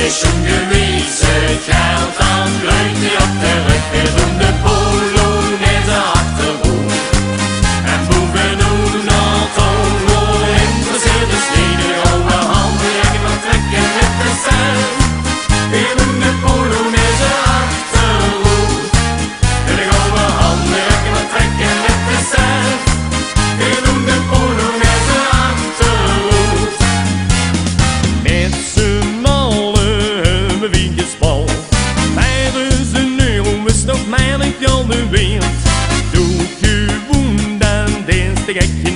Schon gewesen, geld aan gleutje op de rug. We doen de Polonaise achterhoek. En bovenop naar Tongo interesseert de steden. Oude handen leggen wat trekken met de cent. We doen de Polonaise achterhoek. En de oude handen leggen wat trekken met de cent. We doen de Polonaise achterhoek. Met z'n allen mijn winkelsbal. 5000 euro is nog maar niet aan de wereld. Doe gewoon dan des te gek.